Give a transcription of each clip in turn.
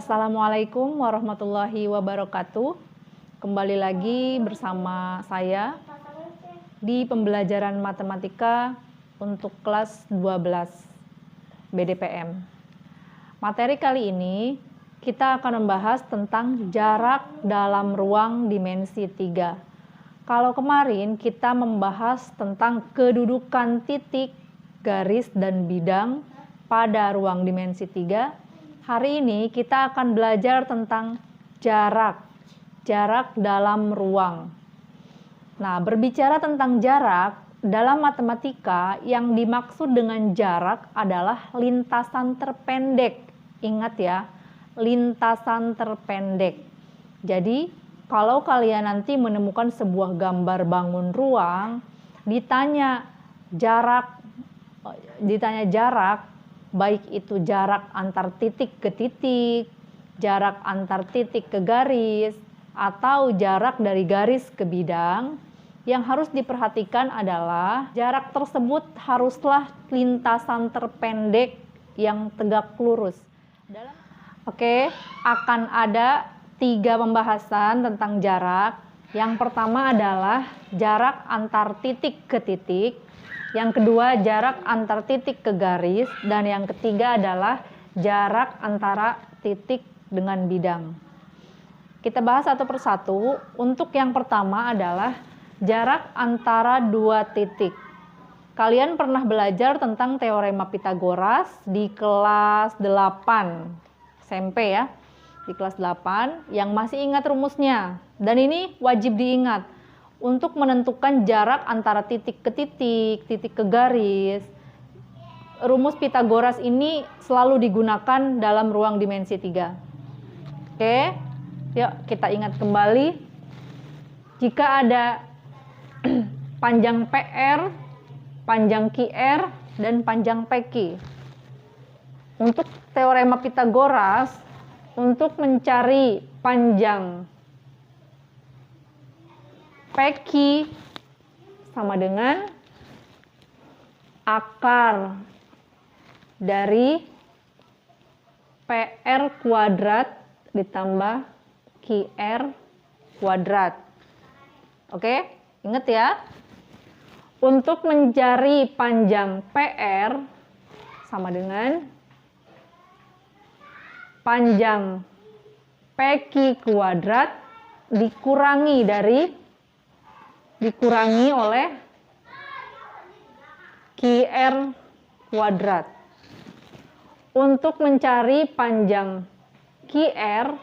Assalamualaikum warahmatullahi wabarakatuh. Kembali lagi bersama saya di pembelajaran matematika untuk kelas 12 BDPM. Materi kali ini kita akan membahas tentang jarak dalam ruang dimensi 3. Kalau kemarin kita membahas tentang kedudukan titik, garis, dan bidang pada ruang dimensi 3, hari ini kita akan belajar tentang jarak dalam ruang. Nah, berbicara tentang jarak, dalam matematika yang dimaksud dengan jarak adalah lintasan terpendek. Ingat ya, lintasan terpendek. Jadi, kalau kalian nanti menemukan sebuah gambar bangun ruang, ditanya jarak, baik itu jarak antar titik ke titik, jarak antar titik ke garis, atau jarak dari garis ke bidang, yang harus diperhatikan adalah jarak tersebut haruslah lintasan terpendek yang tegak lurus. Oke, akan ada 3 pembahasan tentang jarak. Yang pertama adalah jarak antar titik ke titik. Yang kedua, jarak antar titik ke garis. Dan yang ketiga adalah jarak antara titik dengan bidang. Kita bahas satu persatu. Untuk yang pertama adalah jarak antara 2 titik. Kalian pernah belajar tentang teorema Pythagoras di kelas 8 SMP ya. Di kelas 8 yang masih ingat rumusnya. Dan ini wajib diingat. Untuk menentukan jarak antara titik ke titik, titik ke garis, rumus Pythagoras ini selalu digunakan dalam ruang dimensi 3. Oke, yuk kita ingat kembali. Jika ada panjang PR, panjang QR, dan panjang PQ. Untuk teorema Pythagoras, untuk mencari panjang PQ sama dengan akar dari PR kuadrat ditambah QR kuadrat. Oke, ingat ya. Untuk mencari panjang PR sama dengan panjang PQ kuadrat dikurangi oleh QR kuadrat. Untuk mencari panjang QR,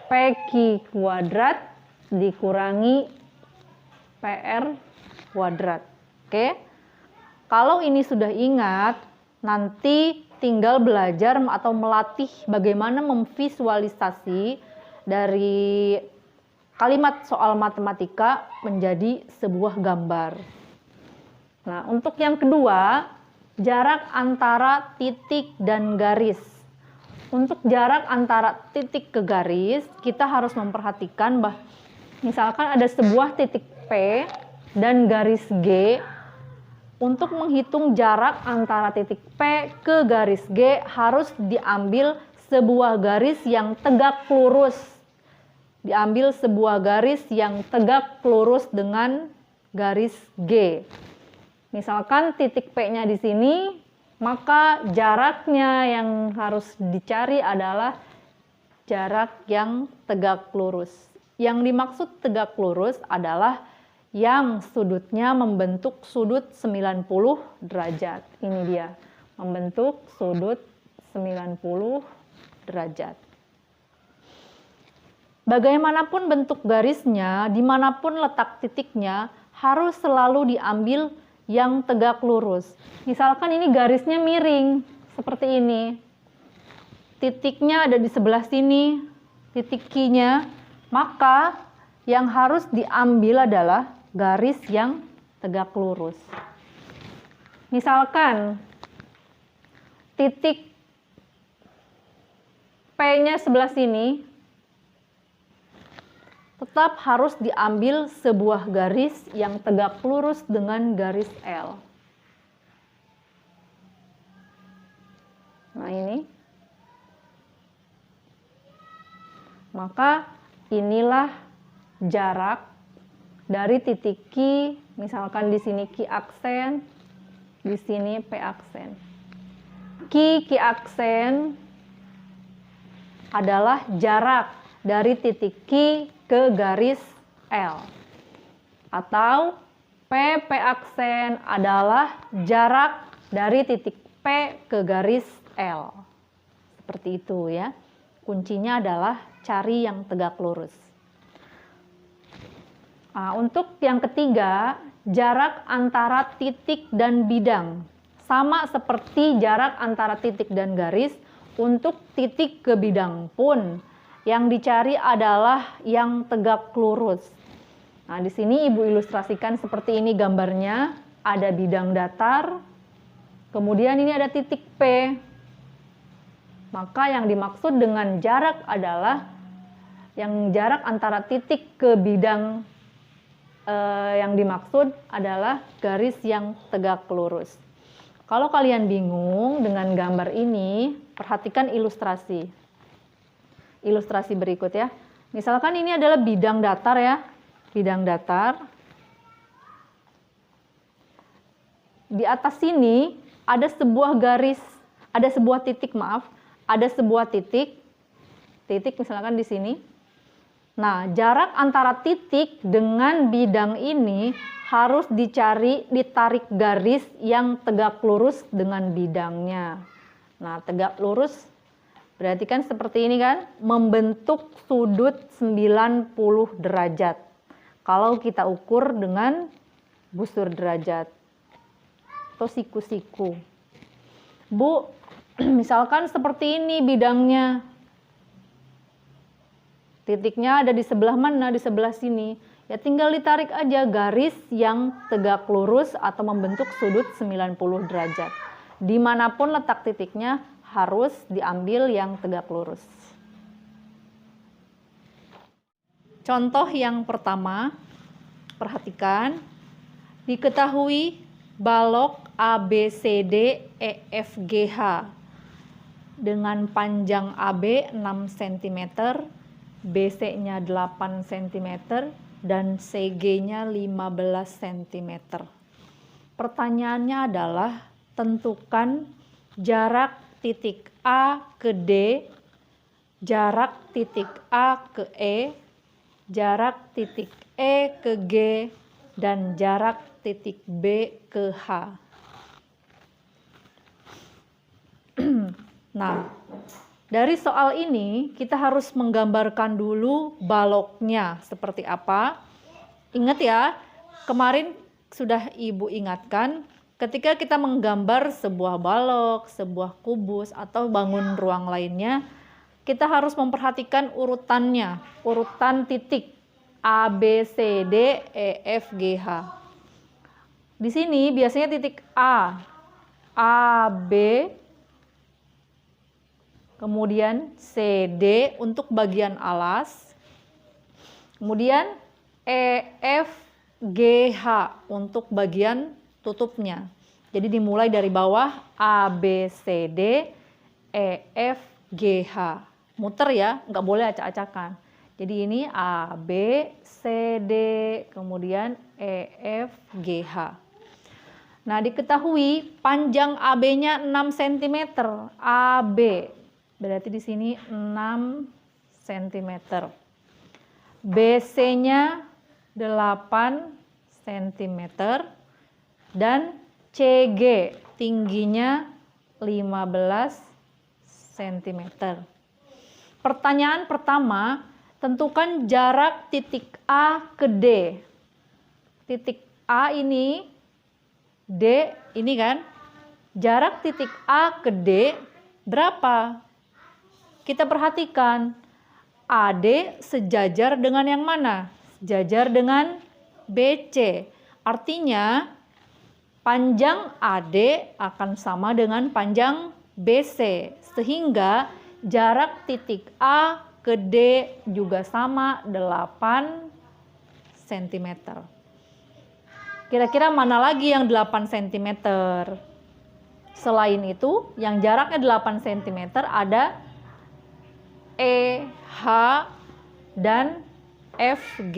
PQ kuadrat dikurangi PR kuadrat. Oke. Kalau ini sudah ingat, nanti tinggal belajar atau melatih bagaimana memvisualisasi dari kalimat soal matematika menjadi sebuah gambar. Nah, untuk yang kedua, jarak antara titik dan garis. Untuk jarak antara titik ke garis, kita harus memperhatikan bahwa misalkan ada sebuah titik P dan garis G. Untuk menghitung jarak antara titik P ke garis G harus diambil sebuah garis yang tegak lurus. Diambil sebuah garis yang tegak lurus dengan garis G. Misalkan titik P-nya di sini, maka jaraknya yang harus dicari adalah jarak yang tegak lurus. Yang dimaksud tegak lurus adalah yang sudutnya membentuk sudut 90 derajat. Ini dia, membentuk sudut 90 derajat. Bagaimanapun bentuk garisnya, dimanapun letak titiknya, harus selalu diambil yang tegak lurus. Misalkan ini garisnya miring, seperti ini. Titiknya ada di sebelah sini, titik Q-nya, maka yang harus diambil adalah garis yang tegak lurus. Misalkan titik P-nya sebelah sini, tetap harus diambil sebuah garis yang tegak lurus dengan garis L. Nah ini. Maka inilah jarak dari titik Q, misalkan di sini Q aksen, di sini P aksen. Q aksen adalah jarak dari titik Q ke garis L. Atau P aksen adalah jarak dari titik P ke garis L. Seperti itu ya. Kuncinya adalah cari yang tegak lurus. Nah, untuk yang ketiga, jarak antara titik dan bidang. Sama seperti jarak antara titik dan garis, untuk titik ke bidang pun yang dicari adalah yang tegak lurus. Nah, di sini Ibu ilustrasikan seperti ini gambarnya. Ada bidang datar, kemudian ini ada titik P. Maka yang dimaksud dengan jarak adalah yang jarak antara titik ke bidang yang dimaksud adalah garis yang tegak lurus. Kalau kalian bingung dengan gambar ini, perhatikan ilustrasi. Ilustrasi berikut ya. Misalkan ini adalah bidang datar ya. Bidang datar. Di atas sini ada sebuah garis, ada sebuah titik, maaf. Ada sebuah titik misalkan di sini. Nah, jarak antara titik dengan bidang ini harus ditarik garis yang tegak lurus dengan bidangnya. Nah, tegak lurus berarti kan seperti ini kan, membentuk sudut 90 derajat. Kalau kita ukur dengan busur derajat atau siku-siku. Bu, misalkan seperti ini bidangnya. Titiknya ada di sebelah mana? Di sebelah sini. Ya tinggal ditarik aja garis yang tegak lurus atau membentuk sudut 90 derajat. Dimanapun letak titiknya harus diambil yang tegak lurus. Contoh yang pertama, perhatikan. Diketahui balok ABCD EFGH dengan panjang AB 6 cm, BC-nya 8 cm, dan CG-nya 15 cm. Pertanyaannya adalah tentukan jarak titik A ke D, jarak titik A ke E, jarak titik E ke G, dan jarak titik B ke H. Nah, dari soal ini kita harus menggambarkan dulu baloknya seperti apa. Ingat ya, kemarin sudah Ibu ingatkan, ketika kita menggambar sebuah balok, sebuah kubus, atau bangun ruang lainnya, kita harus memperhatikan urutannya, urutan titik A, B, C, D, E, F, G, H. Di sini biasanya titik A, B, kemudian CD untuk bagian alas, kemudian EFGH untuk bagian tutupnya. Jadi dimulai dari bawah ABCD EFGH. Muter ya, nggak boleh acak-acakan. Jadi ini ABCD kemudian EFGH. Nah, diketahui panjang AB-nya 6 cm. AB berarti di sini 6 cm. BC-nya 8 cm dan CG tingginya 15 cm. Pertanyaan pertama, tentukan jarak titik A ke D. Titik A ini, D ini kan, jarak titik A ke D berapa? Kita perhatikan, AD sejajar dengan yang mana? Sejajar dengan BC. Artinya, panjang AD akan sama dengan panjang BC. Sehingga jarak titik A ke D juga sama 8 cm. Kira-kira mana lagi yang 8 cm? Selain itu, yang jaraknya 8 cm ada EH dan FG.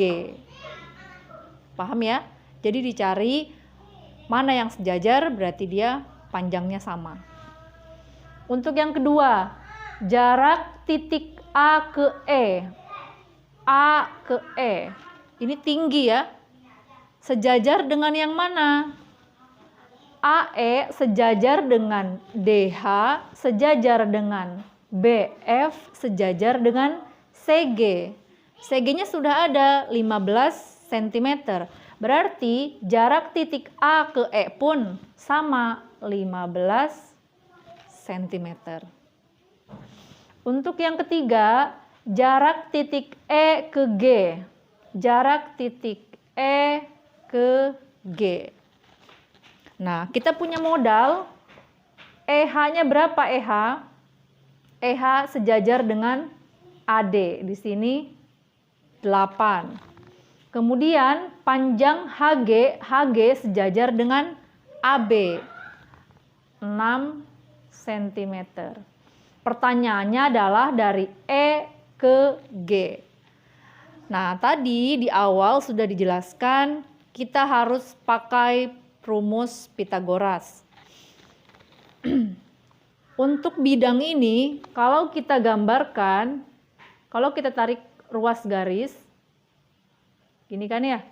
Paham ya? Jadi dicari mana yang sejajar, berarti dia panjangnya sama. Untuk yang kedua, jarak titik A ke E. A ke E. Ini tinggi ya. Sejajar dengan yang mana? AE sejajar dengan DH, sejajar dengan BF, sejajar dengan CG. CG-nya sudah ada 15 cm. Berarti jarak titik A ke E pun sama 15 cm. Untuk yang ketiga, jarak titik E ke G. Jarak titik E ke G. Nah, kita punya modal. EH-nya berapa EH? EH sejajar dengan AD. Di sini 8. Kemudian panjang HG sejajar dengan AB. 6 cm. Pertanyaannya adalah dari E ke G. Nah, tadi di awal sudah dijelaskan kita harus pakai rumus Pitagoras. Untuk bidang ini, kalau kita gambarkan, kalau kita tarik ruas garis, gini kan ya?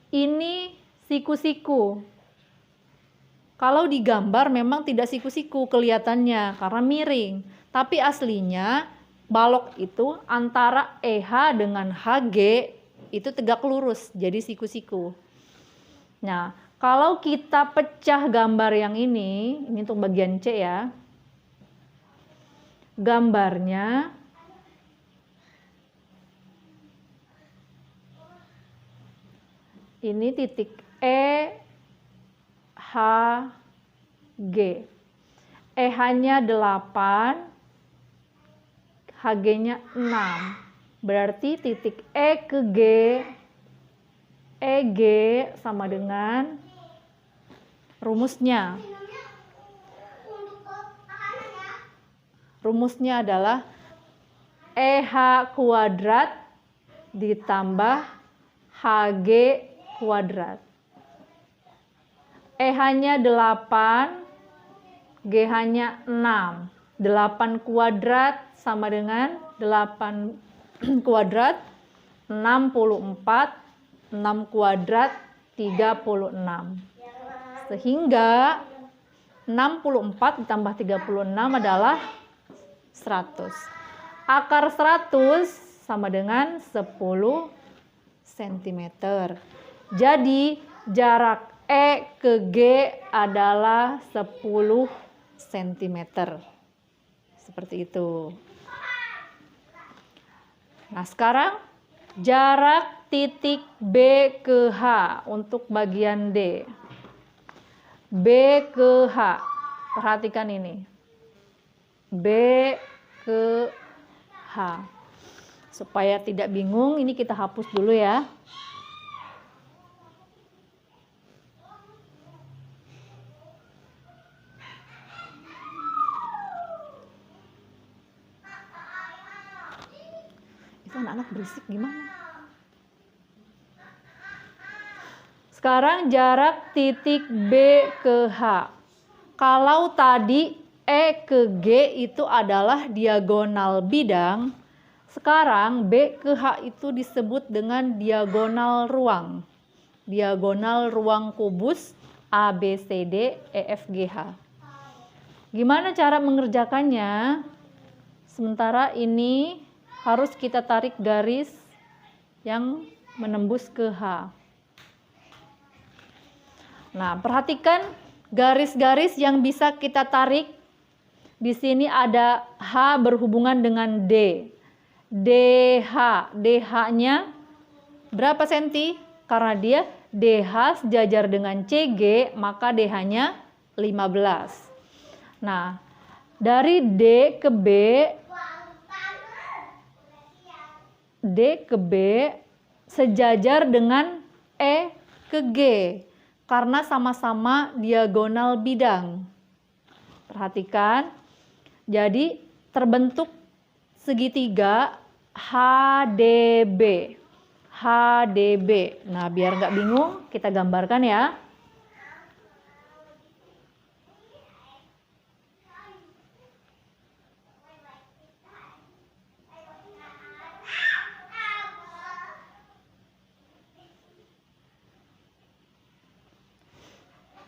Ini siku-siku. Kalau digambar memang tidak siku-siku kelihatannya karena miring. Tapi aslinya balok itu antara EH dengan HG itu tegak lurus, jadi siku-siku. Nah, kalau kita pecah gambar yang ini untuk bagian C ya. Gambarnya ini titik E, H, G. EH-nya 8, HG-nya 6. Berarti titik E ke G, EG sama dengan rumusnya. Rumusnya adalah EH kuadrat ditambah HG kuadrat. EH-nya 8, GH-nya 6. 8 kuadrat sama dengan 8 kuadrat 64, 6 kuadrat 36. Sehingga 64 ditambah 36 adalah 100. Akar 100 sama dengan 10 cm. Jadi jarak E ke G adalah 10 cm. Seperti itu. Nah, sekarang jarak titik B ke H untuk bagian D. B ke H. Perhatikan ini. B ke H. Supaya tidak bingung, ini kita hapus dulu ya. Anak-anak berisik gimana? Sekarang jarak titik B ke H. Kalau tadi E ke G itu adalah diagonal bidang, sekarang B ke H itu disebut dengan diagonal ruang. Diagonal ruang kubus ABCD EFGH. Gimana cara mengerjakannya? Sementara ini harus kita tarik garis yang menembus ke H. Nah, perhatikan garis-garis yang bisa kita tarik. Di sini ada H berhubungan dengan D. DH. DH-nya berapa senti? Karena dia DH sejajar dengan CG, maka DH-nya 15. Nah, dari D ke B, D ke B sejajar dengan E ke G karena sama-sama diagonal bidang. Perhatikan, jadi terbentuk segitiga HDB. HDB. Nah, biar nggak bingung, kita gambarkan ya.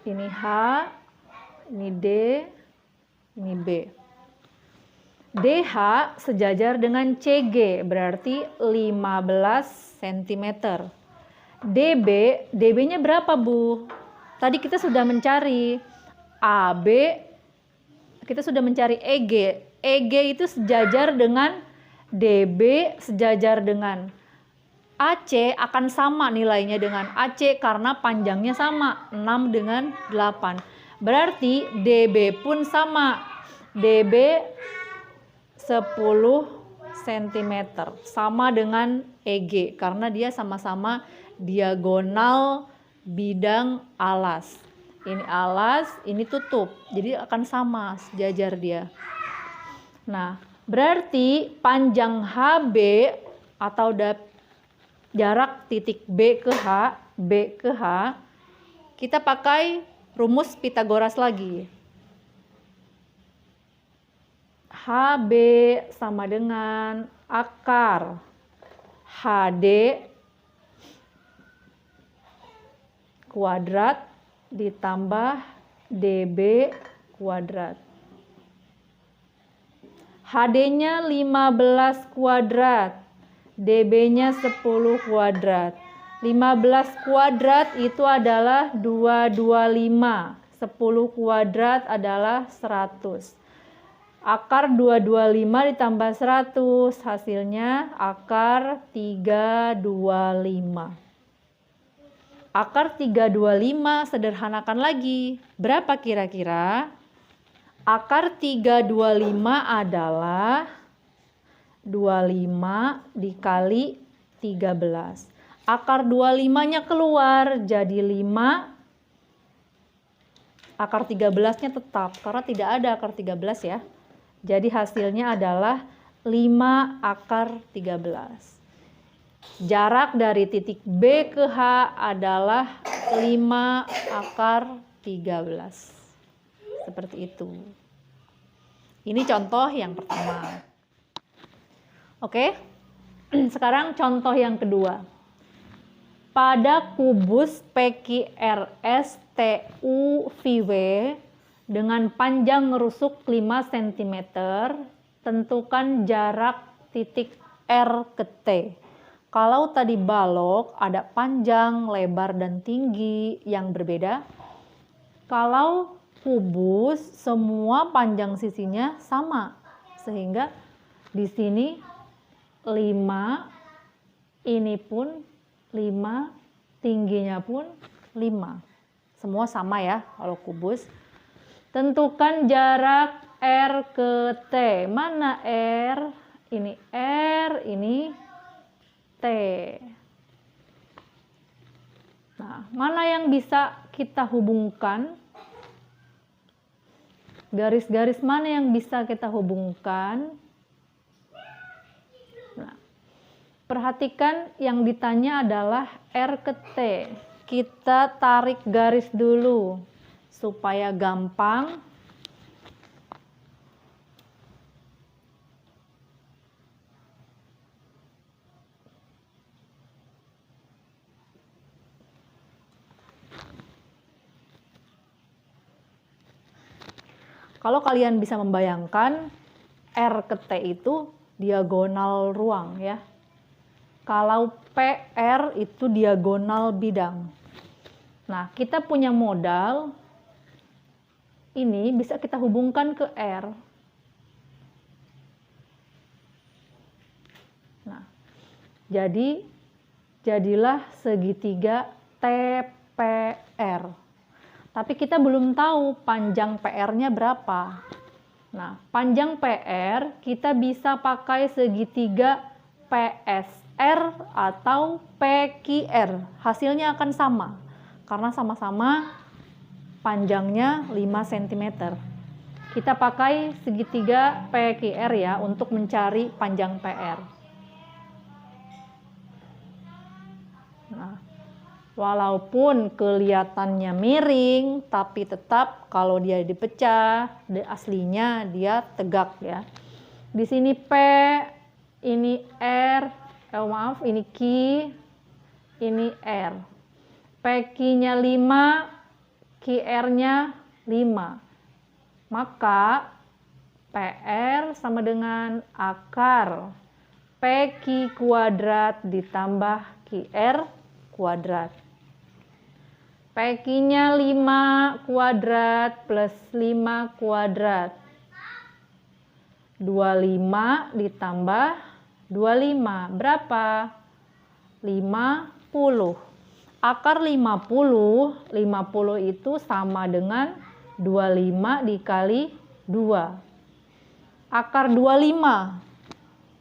Ini H, ini D, ini B. DH sejajar dengan CG, berarti 15 cm. DB, DB-nya berapa, Bu? Tadi kita sudah mencari AB, kita sudah mencari EG. EG itu sejajar dengan DB, sejajar dengan AC, akan sama nilainya dengan AC karena panjangnya sama, 6 dengan 8. Berarti DB pun sama, DB 10 cm, sama dengan EG karena dia sama-sama diagonal bidang alas. Ini alas, ini tutup, jadi akan sama, sejajar dia. Nah, berarti panjang HB atau jarak titik B ke H, kita pakai rumus Pitagoras lagi. HB sama dengan akar HD kuadrat ditambah DB kuadrat. HD-nya 15 kuadrat. DB-nya 10 kuadrat. 15 kuadrat itu adalah 225. 10 kuadrat adalah 100. Akar 225 ditambah 100, hasilnya akar 325. Akar 325 sederhanakan lagi. Berapa kira-kira? Akar 325 adalah 25 dikali 13. Akar 25-nya keluar jadi 5. Akar 13-nya tetap karena tidak ada akar 13 ya. Jadi hasilnya adalah 5 akar 13. Jarak dari titik B ke H adalah 5 akar 13. Seperti itu. Ini contoh yang pertama. Oke, sekarang contoh yang kedua. Pada kubus PQRS TUVW dengan panjang ngerusuk 5 cm, tentukan jarak titik R ke T. Kalau tadi balok ada panjang, lebar, dan tinggi yang berbeda. Kalau kubus semua panjang sisinya sama, sehingga di sini 5, ini pun 5, tingginya pun 5. Semua sama ya kalau kubus. Tentukan jarak R ke T. Mana R? Ini R, ini T. Nah, mana yang bisa kita hubungkan? Garis-garis mana yang bisa kita hubungkan? Nah, perhatikan yang ditanya adalah R ke T. Kita tarik garis dulu supaya gampang. Kalau kalian bisa membayangkan, R ke T itu diagonal ruang ya. Kalau PR itu diagonal bidang. Nah, kita punya modal, ini bisa kita hubungkan ke R. Nah, jadilah segitiga TPR. Tapi kita belum tahu panjang PR-nya berapa. Nah, panjang PR kita bisa pakai segitiga PSR atau PQR. Hasilnya akan sama. karena sama-sama panjangnya 5 cm. Kita pakai segitiga PQR ya untuk mencari panjang PR. Nah, walaupun kelihatannya miring, tapi tetap kalau dia dipecah, aslinya dia tegak ya. Di sini P, ini R, ini Q, ini R. PQ-nya 5, QR-nya 5. Maka PR sama dengan akar PQ kuadrat ditambah QR kuadrat. PQ-nya 5 kuadrat plus 5 kuadrat. 25 ditambah 25 berapa? 50. Akar 50 itu sama dengan 25 dikali 2. Akar 25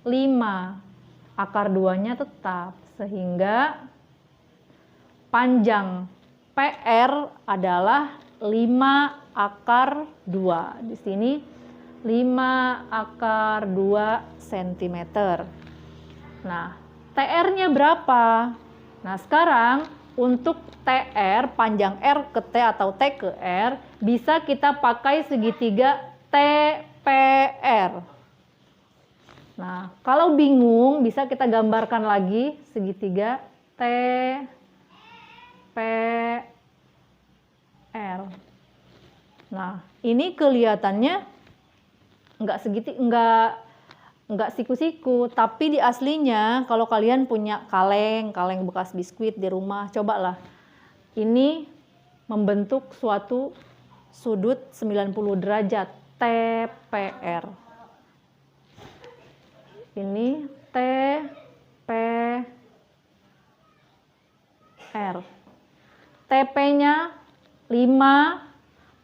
5. Akar 2-nya tetap, sehingga panjang PR adalah 5 akar 2. Di sini 5 akar 2 cm. Nah, TR-nya berapa? Nah, sekarang untuk TR, panjang R ke T atau T ke R, bisa kita pakai segitiga TPR. Nah, kalau bingung bisa kita gambarkan lagi segitiga TPR. Nah, ini kelihatannya nggak siku-siku, tapi di aslinya kalau kalian punya kaleng bekas biskuit di rumah, cobalah. Ini membentuk suatu sudut 90 derajat TPR. Ini TPR. TP-nya 5,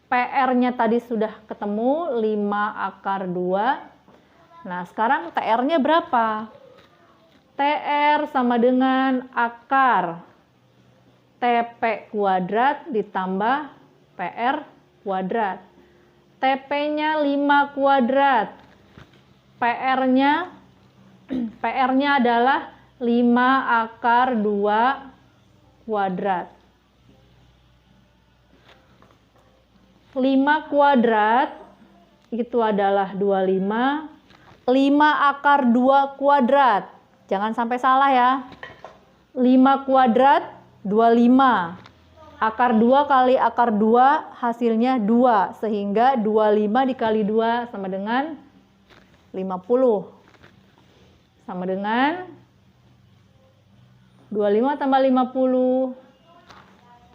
PR-nya tadi sudah ketemu 5 akar 2. Nah, sekarang TR-nya berapa? TR sama dengan akar TP kuadrat ditambah PR kuadrat. TP-nya 5 kuadrat. PR-nya adalah 5 akar 2 kuadrat. 5 kuadrat itu adalah 25. 5 akar 2 kuadrat. Jangan sampai salah ya. 5 kuadrat 25. Akar 2 kali akar 2 hasilnya 2. Sehingga 25 dikali 2 sama dengan 50. Sama dengan 25 tambah 50,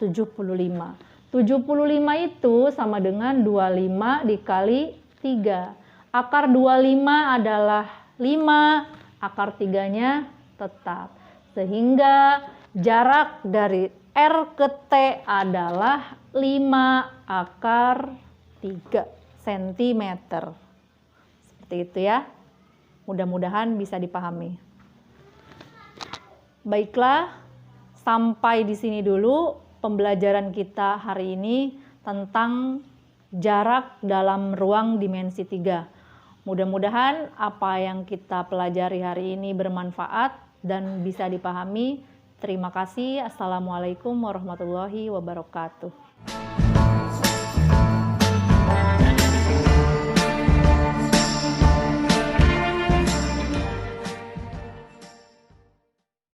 75. 75 itu sama dengan 25 dikali 3. Akar 25 adalah 5, akar 3-nya tetap. Sehingga jarak dari R ke T adalah 5 akar 3 cm. Seperti itu ya. Mudah-mudahan bisa dipahami. Baiklah, sampai di sini dulu pembelajaran kita hari ini tentang jarak dalam ruang dimensi 3. Mudah-mudahan apa yang kita pelajari hari ini bermanfaat dan bisa dipahami. Terima kasih. Assalamualaikum warahmatullahi wabarakatuh.